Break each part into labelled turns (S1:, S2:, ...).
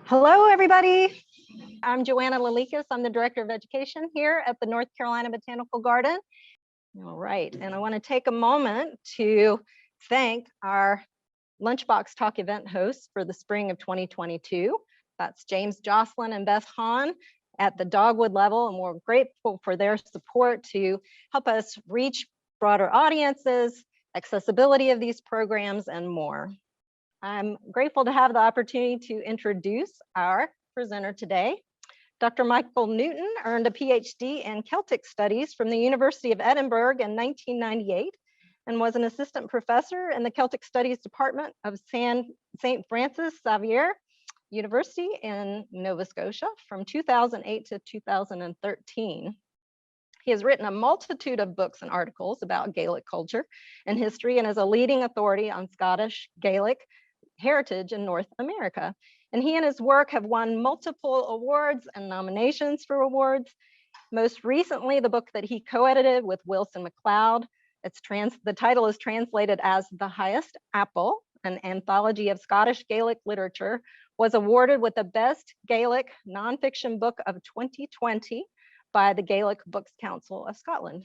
S1: Hello, everybody. I'm Joanna Lalikas. I'm the Director of Education here at the North Carolina Botanical Garden. All right, and I want to take a moment to thank our Lunchbox Talk event hosts for the spring of 2022. That's James Jocelyn and Beth Hahn at the Dogwood level, and we're grateful for their support to help us reach broader audiences, accessibility of these programs, and more. I'm grateful to have the opportunity to introduce our presenter today. Dr. Michael Newton earned a Ph.D. in Celtic Studies from the University of Edinburgh in 1998 and was an assistant professor in the Celtic Studies Department of St. Francis Xavier University in Nova Scotia from 2008 to 2013. He has written a multitude of books and articles about Gaelic culture and history and is a leading authority on Scottish Gaelic heritage in North America. And he and his work have won multiple awards and nominations for awards. Most recently, the book that he co-edited with Wilson McLeod, the title is translated as The Highest Apple, an anthology of Scottish Gaelic literature, was awarded with the Best Gaelic Nonfiction Book of 2020 by the Gaelic Books Council of Scotland.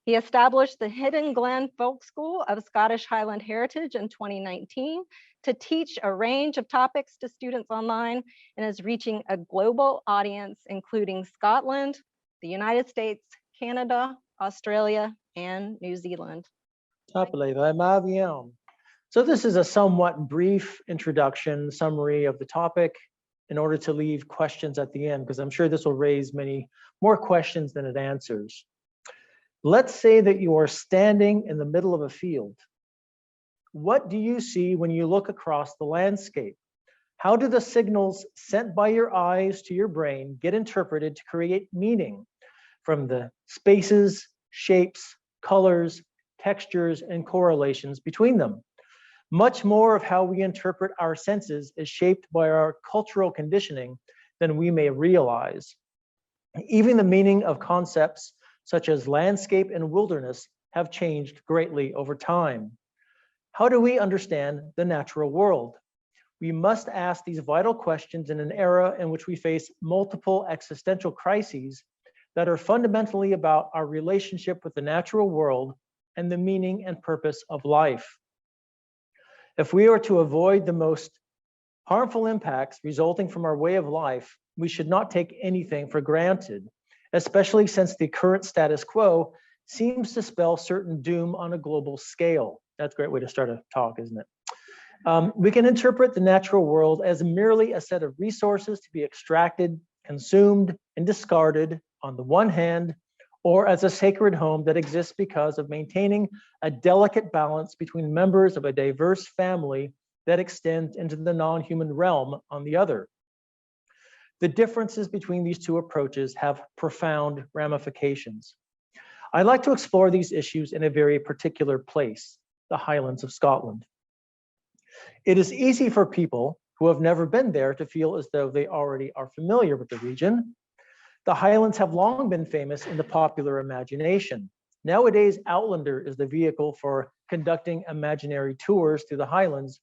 S1: He established the Hidden Glen Folk School of Scottish Highland Heritage in 2019 to teach a range of topics to students online and is reaching a global audience, including Scotland, the United States, Canada, Australia, and New Zealand.
S2: So this is a somewhat brief introduction, summary of the topic in order to leave questions at the end, because I'm sure this will raise many more questions than it answers. Let's say that you are standing in the middle of a field. What do you see when you look across the landscape? How do the signals sent by your eyes to your brain get interpreted to create meaning from the spaces, shapes, colors, textures, and correlations between them? Much more of how we interpret our senses is shaped by our cultural conditioning than we may realize. Even the meaning of concepts such as landscape and wilderness have changed greatly over time. How do we understand the natural world? We must ask these vital questions in an era in which we face multiple existential crises that are fundamentally about our relationship with the natural world and the meaning and purpose of life. If we are to avoid the most harmful impacts resulting from our way of life, we should not take anything for granted, especially since the current status quo seems to spell certain doom on a global scale. That's a great way to start a talk, isn't it? We can interpret the natural world as merely a set of resources to be extracted, consumed, and discarded on the one hand, or as a sacred home that exists because of maintaining a delicate balance between members of a diverse family that extends into the non-human realm on the other. The differences between these two approaches have profound ramifications. I'd like to explore these issues in a very particular place, the Highlands of Scotland. It is easy for people who have never been there to feel as though they already are familiar with the region. The Highlands have long been famous in the popular imagination. Nowadays, Outlander is the vehicle for conducting imaginary tours through the Highlands,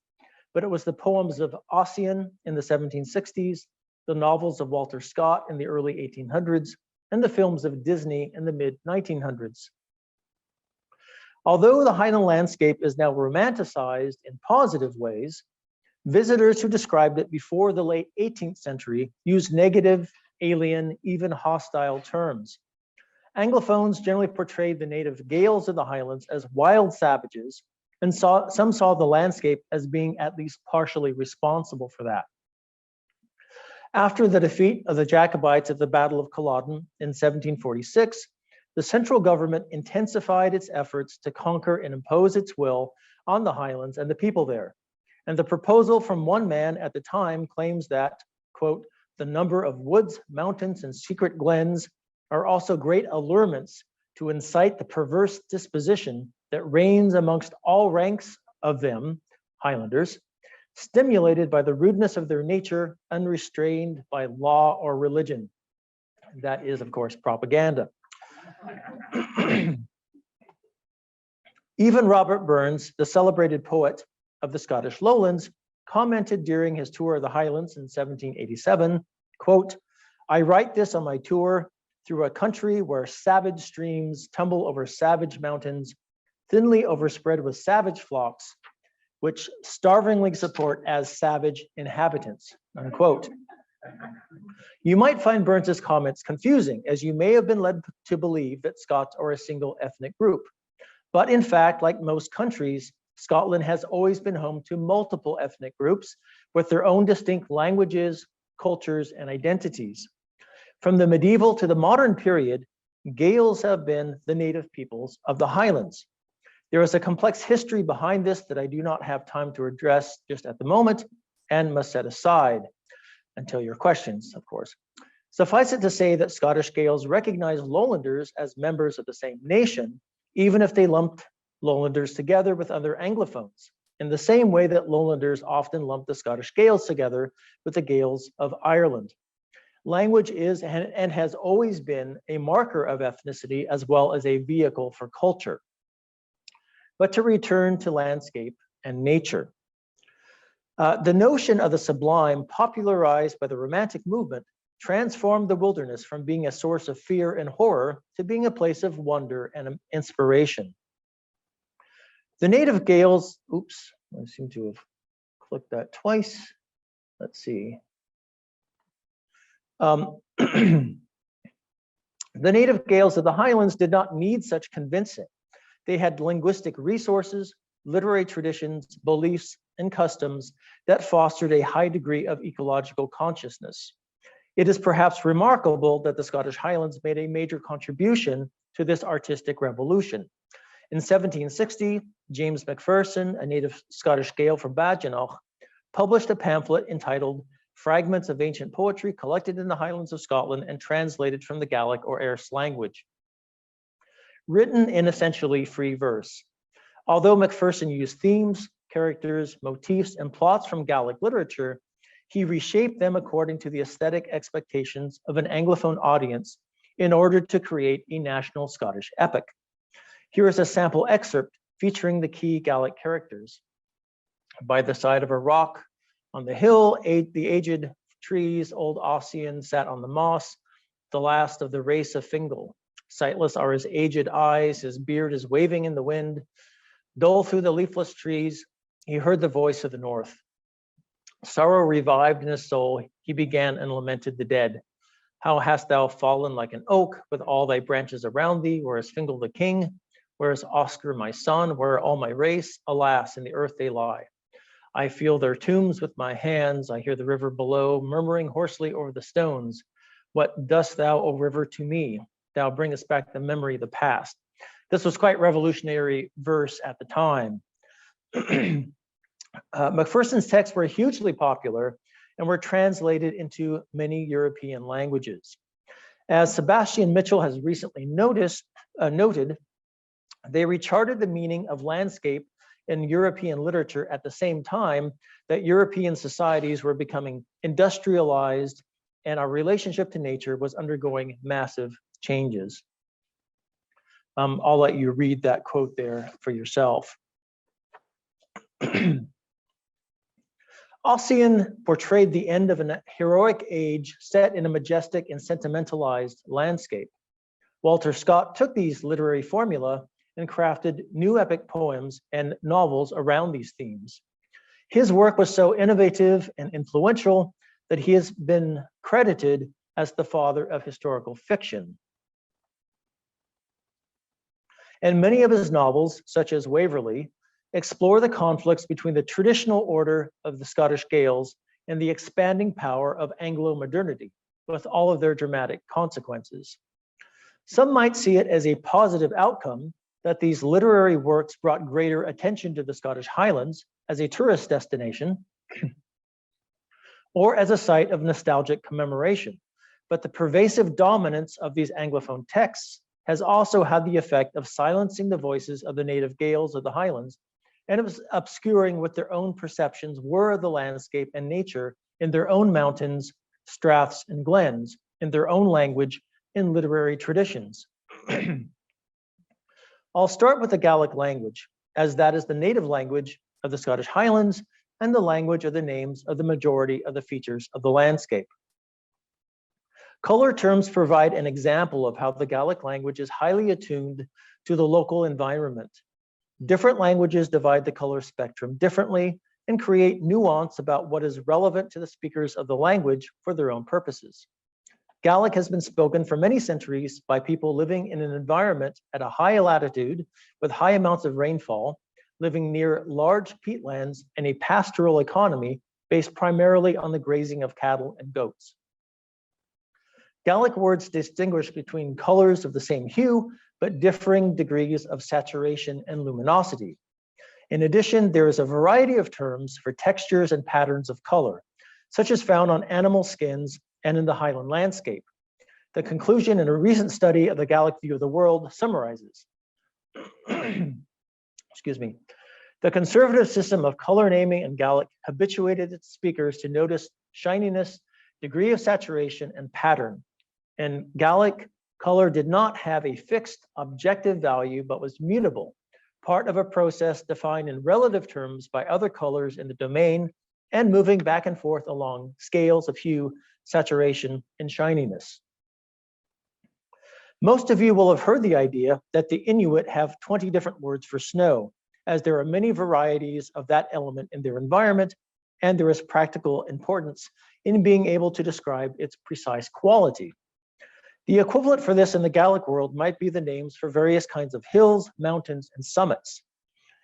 S2: but it was the poems of Ossian in the 1760s, the novels of Walter Scott in the early 1800s, and the films of Disney in the mid-1900s. Although the Highland landscape is now romanticized in positive ways, visitors who described it before the late 18th century used negative, alien, even hostile terms. Anglophones generally portrayed the native Gaels of the Highlands as wild savages, and some saw the landscape as being at least partially responsible for that. After the defeat of the Jacobites at the Battle of Culloden in 1746, the central government intensified its efforts to conquer and impose its will on the Highlands and the people there. And the proposal from one man at the time claims that, quote, the number of woods, mountains, and secret glens are also great allurements to incite the perverse disposition that reigns amongst all ranks of them, Highlanders, stimulated by the rudeness of their nature, unrestrained by law or religion. That is, of course, propaganda. Even Robert Burns, the celebrated poet of the Scottish lowlands, commented during his tour of the Highlands in 1787, quote, "I write this on my tour through a country where savage streams tumble over savage mountains, thinly overspread with savage flocks, which starvingly support as savage inhabitants," unquote. You might find Burns's comments confusing, as you may have been led to believe that Scots are a single ethnic group. But in fact, like most countries, Scotland has always been home to multiple ethnic groups with their own distinct languages, cultures, and identities. From the medieval to the modern period, Gaels have been the native peoples of the Highlands. There is a complex history behind this that I do not have time to address just at the moment and must set aside until your questions, of course. Suffice it to say that Scottish Gaels recognize Lowlanders as members of the same nation, even if they lumped Lowlanders together with other Anglophones, in the same way that Lowlanders often lump the Scottish Gaels together with the Gaels of Ireland. Language is and has always been a marker of ethnicity as well as a vehicle for culture. But to return to landscape and nature. The notion of the sublime, popularized by the Romantic movement, transformed the wilderness from being a source of fear and horror to being a place of wonder and inspiration. The native Gaels, oops, I seem to have clicked that twice. Let's see. The native Gaels of the Highlands did not need such convincing. They had linguistic resources, literary traditions, beliefs, and customs that fostered a high degree of ecological consciousness. It is perhaps remarkable that the Scottish Highlands made a major contribution to this artistic revolution. In 1760, James Macpherson, a native Scottish Gael from Badenoch, published a pamphlet entitled Fragments of Ancient Poetry Collected in the Highlands of Scotland and Translated from the Gaelic or Erse language, written in essentially free verse. Although Macpherson used themes, characters, motifs, and plots from Gaelic literature, he reshaped them according to the aesthetic expectations of an Anglophone audience in order to create a national Scottish epic. Here is a sample excerpt featuring the key Gaelic characters. By the side of a rock on the hill, the aged trees, old Ossian sat on the moss, the last of the race of Fingal. Sightless are his aged eyes, his beard is waving in the wind. Dull through the leafless trees, he heard the voice of the north. Sorrow revived in his soul, he began and lamented the dead. How hast thou fallen like an oak, with all thy branches around thee? Where is Fingal the king? Where is Oscar my son? Where are all my race? Alas, in the earth they lie. I feel their tombs with my hands. I hear the river below, murmuring hoarsely over the stones. What dost thou, O river, to me? Thou bringest back the memory of the past. This was quite revolutionary verse at the time. Macpherson's texts were hugely popular and were translated into many European languages. As Sebastian Mitchell has recently noted, they recharted the meaning of landscape in European literature at the same time that European societies were becoming industrialized and our relationship to nature was undergoing massive changes. I'll let you read that quote there for yourself. Ossian portrayed the end of an heroic age set in a majestic and sentimentalized landscape. Walter Scott took these literary formula and crafted new epic poems and novels around these themes. His work was so innovative and influential that he has been credited as the father of historical fiction. And many of his novels, such as Waverley, explore the conflicts between the traditional order of the Scottish Gaels and the expanding power of Anglo-modernity, with all of their dramatic consequences. Some might see it as a positive outcome that these literary works brought greater attention to the Scottish Highlands as a tourist destination, or as a site of nostalgic commemoration. But the pervasive dominance of these Anglophone texts has also had the effect of silencing the voices of the native Gaels of the Highlands and of obscuring what their own perceptions were of the landscape and nature in their own mountains, straths, and glens, in their own language and literary traditions. I'll start with the Gaelic language, as that is the native language of the Scottish Highlands and the language are the names of the majority of the features of the landscape. Color terms provide an example of how the Gaelic language is highly attuned to the local environment. Different languages divide the color spectrum differently and create nuance about what is relevant to the speakers of the language for their own purposes. Gaelic has been spoken for many centuries by people living in an environment at a high latitude with high amounts of rainfall, living near large peatlands and a pastoral economy based primarily on the grazing of cattle and goats. Gaelic words distinguish between colors of the same hue, but differing degrees of saturation and luminosity. In addition, there is a variety of terms for textures and patterns of color, such as found on animal skins and in the Highland landscape. The conclusion in a recent study of the Gaelic view of the world summarizes. Excuse me. The conservative system of color naming in Gaelic habituated its speakers to notice shininess, degree of saturation, and pattern. In Gaelic, color did not have a fixed objective value, but was mutable, part of a process defined in relative terms by other colors in the domain and moving back and forth along scales of hue, saturation, and shininess. Most of you will have heard the idea that the Inuit have 20 different words for snow, as there are many varieties of that element in their environment, and there is practical importance in being able to describe its precise quality. The equivalent for this in the Gaelic world might be the names for various kinds of hills, mountains, and summits.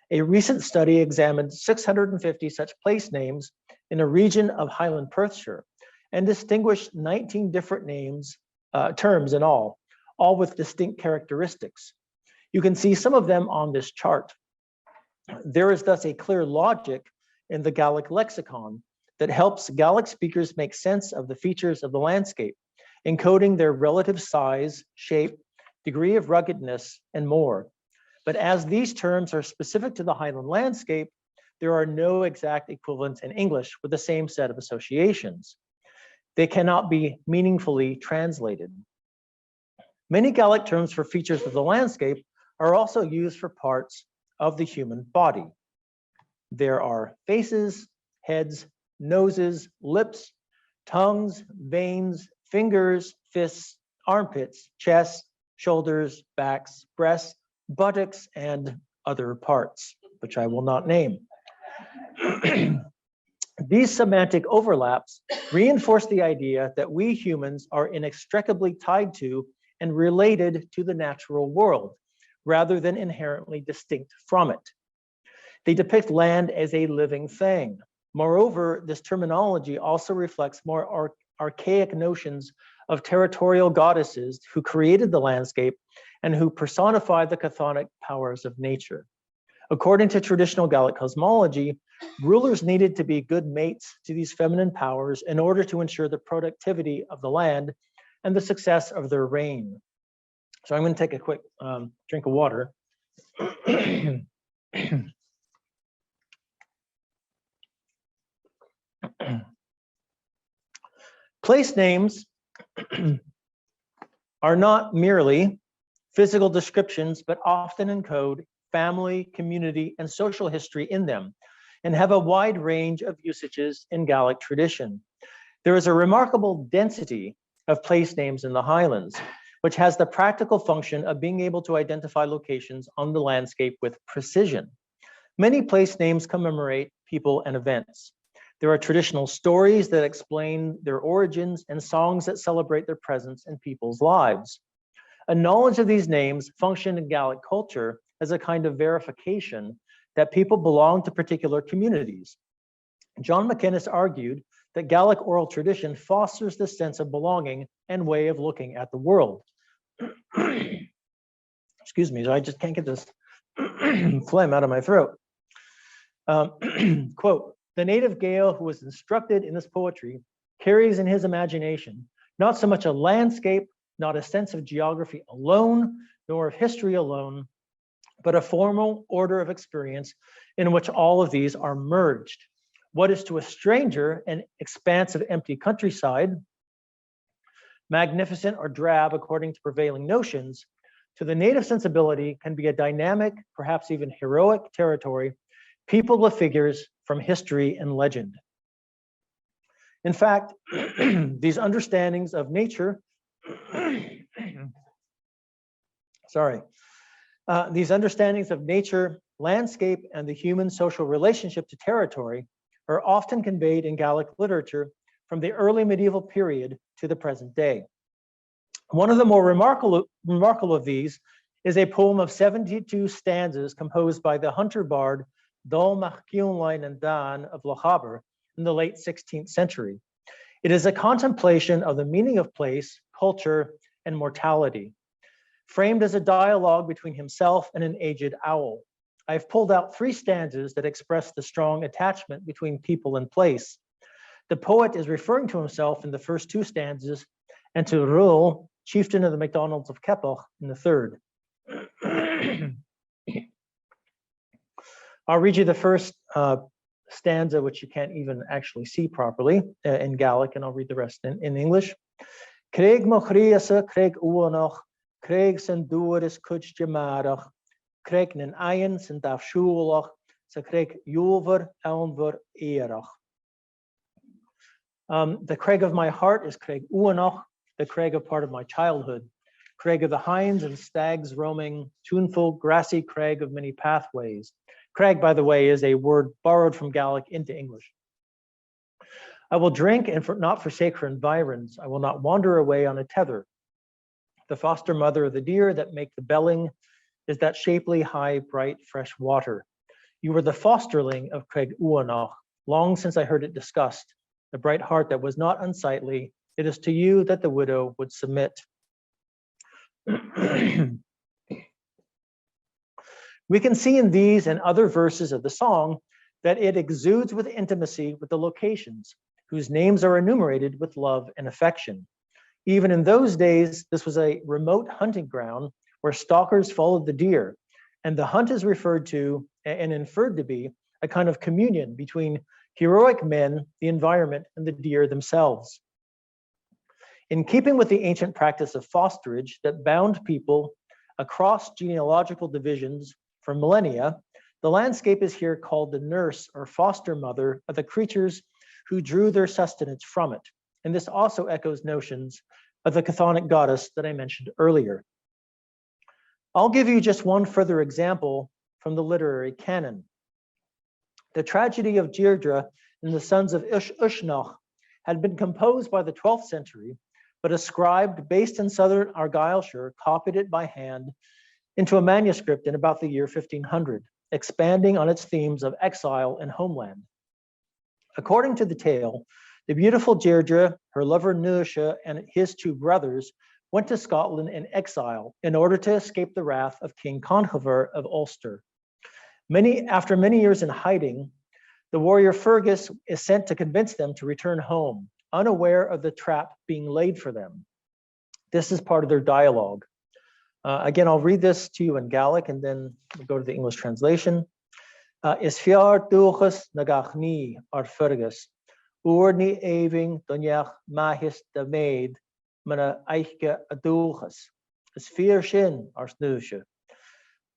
S2: A recent study examined 650 such place names in a region of Highland Perthshire and distinguished 19 different terms in all with distinct characteristics. You can see some of them on this chart. There is thus a clear logic in the Gaelic lexicon that helps Gaelic speakers make sense of the features of the landscape, encoding their relative size, shape, degree of ruggedness, and more. But as these terms are specific to the Highland landscape, there are no exact equivalents in English with the same set of associations. They cannot be meaningfully translated. Many Gaelic terms for features of the landscape are also used for parts of the human body. There are faces, heads, noses, lips, tongues, veins, fingers, fists, armpits, chests, shoulders, backs, breasts, buttocks, and other parts, which I will not name. These semantic overlaps reinforce the idea that we humans are inextricably tied to and related to the natural world, rather than inherently distinct from it. They depict land as a living thing. Moreover, this terminology also reflects more archaic notions of territorial goddesses who created the landscape and who personified the chthonic powers of nature. According to traditional Gaelic cosmology, rulers needed to be good mates to these feminine powers in order to ensure the productivity of the land and the success of their reign. So I'm going to take a quick drink of water. Place names are not merely physical descriptions, but often encode family, community, and social history in them, and have a wide range of usages in Gaelic tradition. There is a remarkable density of place names in the Highlands, which has the practical function of being able to identify locations on the landscape with precision. Many place names commemorate people and events. There are traditional stories that explain their origins and songs that celebrate their presence in people's lives. A knowledge of these names function in Gaelic culture as a kind of verification that people belong to particular communities. John McInnes argued that Gaelic oral tradition fosters this sense of belonging and way of looking at the world. Excuse me, I just can't get this phlegm out of my throat. Quote, the native Gael who was instructed in this poetry carries in his imagination not so much a landscape, not a sense of geography alone, nor of history alone, but a formal order of experience in which all of these are merged. What is to a stranger an expanse of empty countryside, magnificent or drab according to prevailing notions, to the native sensibility can be a dynamic, perhaps even heroic territory, people with figures, from history and legend. In fact, these understandings of nature, these understandings of nature, landscape, and the human social relationship to territory are often conveyed in Gaelic literature from the early medieval period to the present day. One of the more remarkable of these is a poem of 72 stanzas composed by the hunter bard Dol Mac Ciúnlainn and Dan of Loch in the late 16th century. It is a contemplation of the meaning of place, culture, and mortality, framed as a dialogue between himself and an aged owl. I've pulled out 3 stanzas that express the strong attachment between people and place. The poet is referring to himself in the first 2 stanzas and to Rule, chieftain of the MacDonalds of Keppoch, in the 3rd. I'll read you the first stanza, which you can't even actually see properly in Gaelic, and I'll read the rest in English. Craig mochriasa, Craig uanoch, Craig sen dueris kuch jamarach, Craig nen ayen sen daf shulach, sa Craig yulver elnver erach. The Craig of my heart is Craig uanoch, the Craig of part of my childhood. Craig of the hinds and stags roaming, tuneful, grassy Craig of many pathways. Craig, by the way, is a word borrowed from Gaelic into English. I will drink and not forsake her environs. I will not wander away on a tether. The foster mother of the deer that make the belling is that shapely, high, bright, fresh water. You were the fosterling of Craig Uanoch. Long since I heard it discussed. The bright heart that was not unsightly. It is to you that the widow would submit. We can see in these and other verses of the song that it exudes with intimacy with the locations, whose names are enumerated with love and affection. Even in those days, this was a remote hunting ground where stalkers followed the deer, and the hunt is referred to and inferred to be a kind of communion between heroic men, the environment, and the deer themselves. In keeping with the ancient practice of fosterage that bound people across genealogical divisions for millennia, the landscape is here called the nurse or foster mother of the creatures who drew their sustenance from it. And this also echoes notions of the chthonic goddess that I mentioned earlier. I'll give you just one further example from the literary canon. The Tragedy of Durre and the Sons of Uisneach had been composed by the 12th century, but a scribe based in southern Argyllshire copied it by hand into a manuscript in about the year 1500, expanding on its themes of exile and homeland. According to the tale, the beautiful Deirdre, her lover Nuasha, and his 2 brothers went to Scotland in exile in order to escape the wrath of King Conchobar of Ulster. After many years in hiding, the warrior Fergus is sent to convince them to return home, unaware of the trap being laid for them. This is part of their dialogue. Again, I'll read this to you in Gaelic and then we'll go to the English translation. Is fiar duchas nagach ni ar Fergus, Urni eving donjach mahis de maid, mana eichke a duchas. Is fiar shin ar snoosje.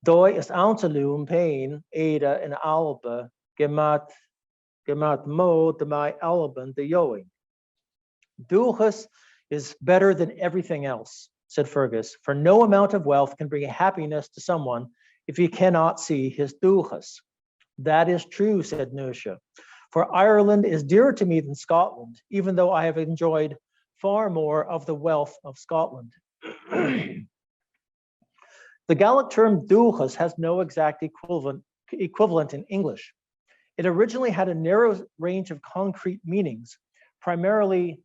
S2: Doi is aanteloom pain, Ada in Alba, gemat mo de my Alban de Yoing. Duchas is better than everything else, said Fergus, for no amount of wealth can bring happiness to someone if he cannot see his duchas. That is true, said Nuasha, for Ireland is dearer to me than Scotland, even though I have enjoyed far more of the wealth of Scotland. The Gaelic term duchas has no exact equivalent in English. It originally had a narrow range of concrete meanings, primarily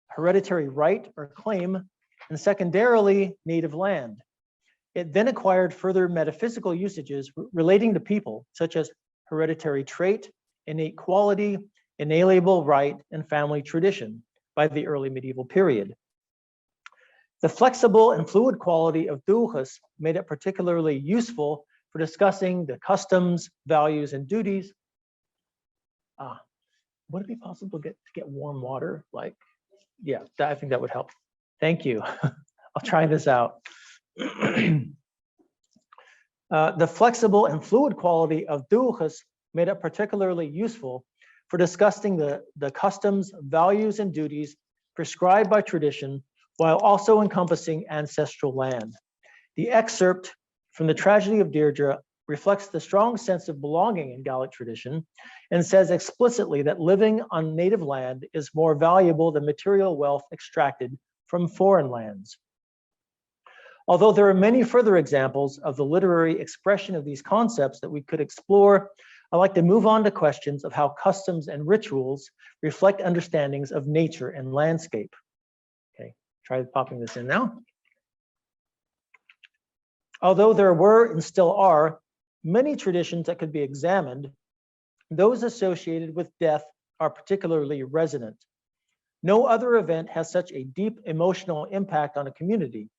S2: hereditary right or claim, and secondarily native land. It then acquired further metaphysical usages relating to people, such as hereditary trait, innate quality, inalienable right, and family tradition by the early medieval period. The flexible and fluid quality of duchas made it particularly useful for discussing the customs, values, and duties. Would it be possible to get warm water? Yeah, I think that would help. Thank you. I'll try this out. The flexible and fluid quality of duchas made it particularly useful for discussing the customs, values, and duties prescribed by tradition, while also encompassing ancestral land. The excerpt from the Tragedy of Durre reflects the strong sense of belonging in Gaelic tradition and says explicitly that living on native land is more valuable than material wealth extracted from foreign lands. Although there are many further examples of the literary expression of these concepts that we could explore, I'd like to move on to questions of how customs and rituals reflect understandings of nature and landscape. Okay, try popping this in now. Although there were and still are many traditions that could be examined, those associated with death are particularly resonant. No other event has such a deep emotional impact on a community,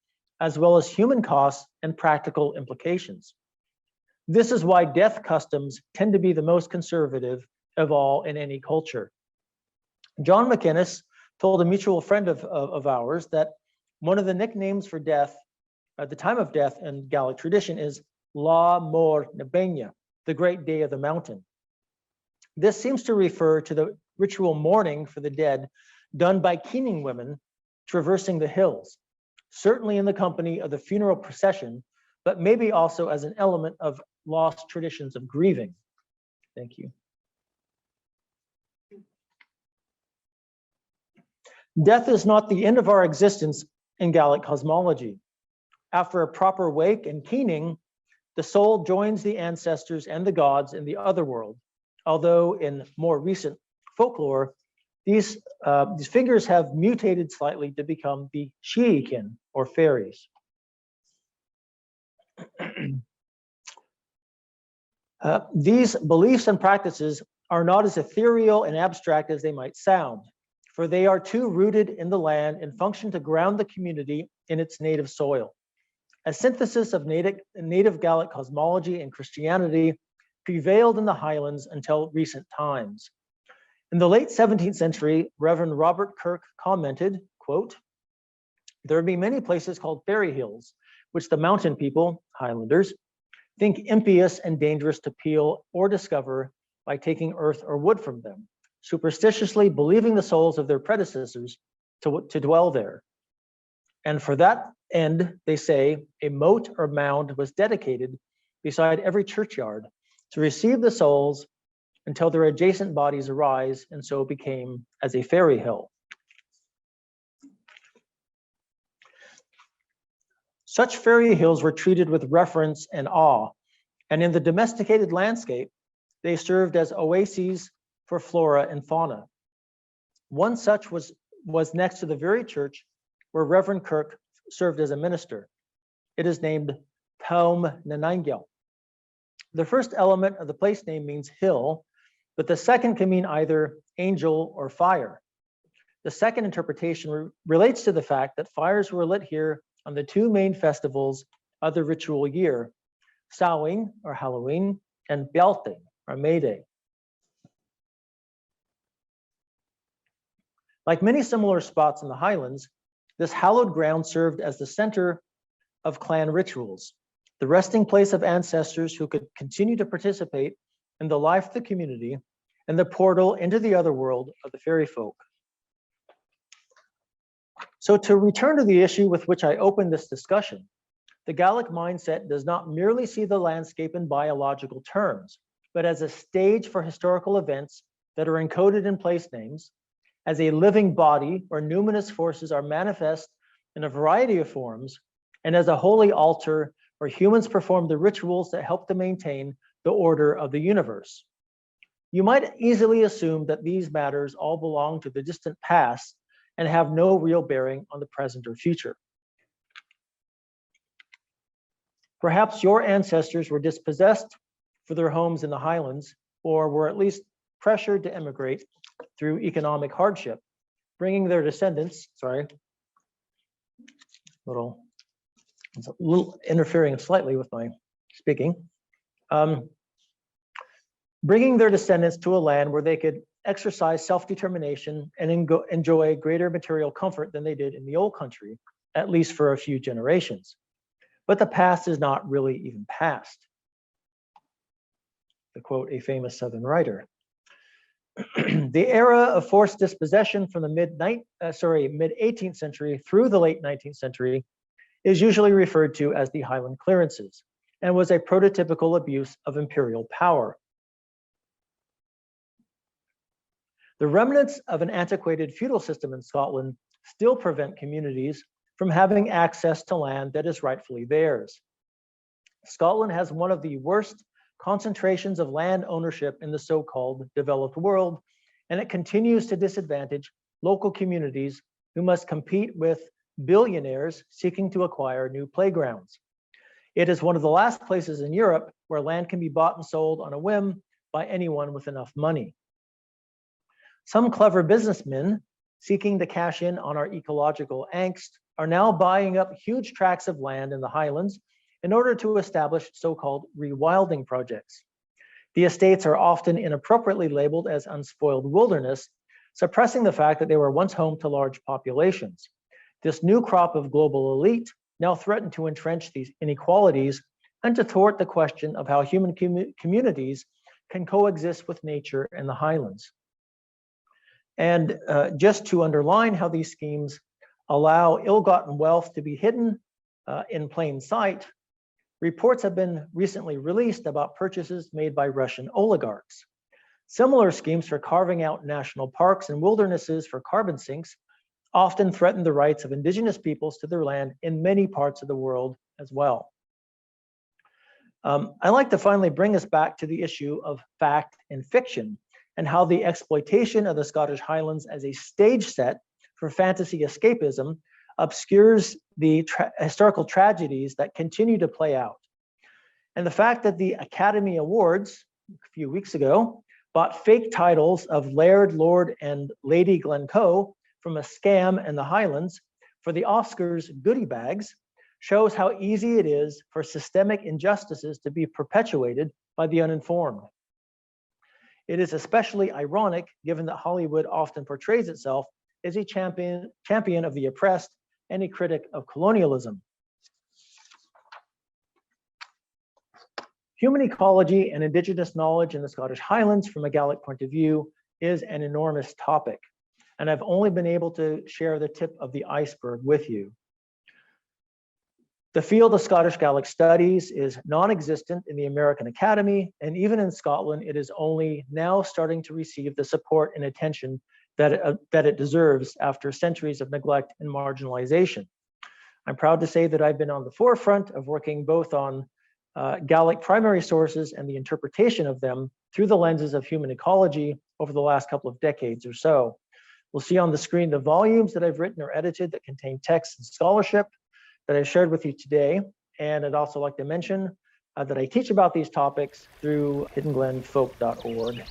S2: as well as human costs and practical implications. This is why death customs tend to be the most conservative of all in any culture. John McInnes told a mutual friend of ours that one of the nicknames for death at the time of death in Gaelic tradition is La Mor na Benya, the great day of the mountain. This seems to refer to the ritual mourning for the dead done by keening women traversing the hills, certainly in the company of the funeral procession, but maybe also as an element of lost traditions of grieving. Thank you. Death is not the end of our existence in Gaelic cosmology. After a proper wake and keening, the soul joins the ancestors and the gods in the other world, although in more recent folklore, these figures have mutated slightly to become the Shiikin, or fairies. These beliefs and practices are not as ethereal and abstract as they might sound, for they are too rooted in the land and function to ground the community in its native soil. A synthesis of native Gaelic cosmology and Christianity prevailed in the Highlands until recent times. In the late 17th century, Reverend Robert Kirk commented, quote, "There would be many places called FairyHills, which the mountain people, Highlanders, think impious and dangerous to peel or discover by taking earth or wood from them, superstitiously believing the souls of their predecessors to dwell there. And for that end, they say, a moat or mound was dedicated beside every churchyard to receive the souls until their adjacent bodies arise, and so became as a fairy hill." Such fairy hills were treated with reverence and awe, and in the domesticated landscape, they served as oases for flora and fauna. One such was next to the very church where Reverend Kirk served as a minister. It is named Taum Nanangel. The first element of the place name means hill, but the second can mean either angel or fire. The second interpretation relates to the fact that fires were lit here on the two main festivals of the ritual year, Samhain, or Halloween, and Bealtaine, or May Day. Like many similar spots in the Highlands, this hallowed ground served as the center of clan rituals, the resting place of ancestors who could continue to participate in the life of the community, and the portal into the other world of the fairy folk. So to return to the issue with which I opened this discussion, the Gaelic mindset does not merely see the landscape in biological terms, but as a stage for historical events that are encoded in place names, as a living body where numinous forces are manifest in a variety of forms, and as a holy altar where humans perform the rituals that help to maintain the order of the universe. You might easily assume that these matters all belong to the distant past and have no real bearing on the present or future. Perhaps your ancestors were dispossessed for their homes in the Highlands, or were at least pressured to emigrate through economic hardship, bringing their descendants, it's a little interfering slightly with my speaking, bringing their descendants to a land where they could exercise self-determination and enjoy greater material comfort than they did in the old country, at least for a few generations. But the past is not really even past. to quote a famous Southern writer. The era of forced dispossession from the mid-18th century through the late 19th century is usually referred to as the Highland clearances and was a prototypical abuse of imperial power. The remnants of an antiquated feudal system in Scotland still prevent communities from having access to land that is rightfully theirs. Scotland has one of the worst concentrations of land ownership in the so-called developed world, and it continues to disadvantage local communities who must compete with billionaires seeking to acquire new playgrounds. It is one of the last places in Europe where land can be bought and sold on a whim by anyone with enough money. Some clever businessmen seeking to cash in on our ecological angst are now buying up huge tracts of land in the Highlands in order to establish so-called rewilding projects. The estates are often inappropriately labeled as unspoiled wilderness, suppressing the fact that they were once home to large populations. This new crop of global elite now threaten to entrench these inequalities and to thwart the question of how human communities can coexist with nature in the Highlands. And just to underline how these schemes allow ill-gotten wealth to be hidden in plain sight, reports have been recently released about purchases made by Russian oligarchs. Similar schemes for carving out national parks and wildernesses for carbon sinks often threaten the rights of indigenous peoples to their land in many parts of the world as well. I'd like to finally bring us back to the issue of fact and fiction and how the exploitation of the Scottish Highlands as a stage set for fantasy escapism obscures the historical tragedies that continue to play out. And the fact that the Academy Awards a few weeks ago bought fake titles of Laird, Lord, and Lady Glencoe from a scam in the Highlands for the Oscars goodie bags shows how easy it is for systemic injustices to be perpetuated by the uninformed. It is especially ironic given that Hollywood often portrays itself as a champion of the oppressed and a critic of colonialism. Human ecology and indigenous knowledge in the Scottish Highlands from a Gaelic point of view is an enormous topic, and I've only been able to share the tip of the iceberg with you. The field of Scottish Gaelic studies is non-existent in the American Academy, and even in Scotland, it is only now starting to receive the support and attention that it deserves after centuries of neglect and marginalization. I'm proud to say that I've been on the forefront of working both on Gaelic primary sources and the interpretation of them through the lenses of human ecology over the last couple of decades or so. We'll see on the screen the volumes that I've written or edited that contain texts and scholarship that I've shared with you today. And I'd also like to mention that I teach about these topics through hiddenglenfolk.org.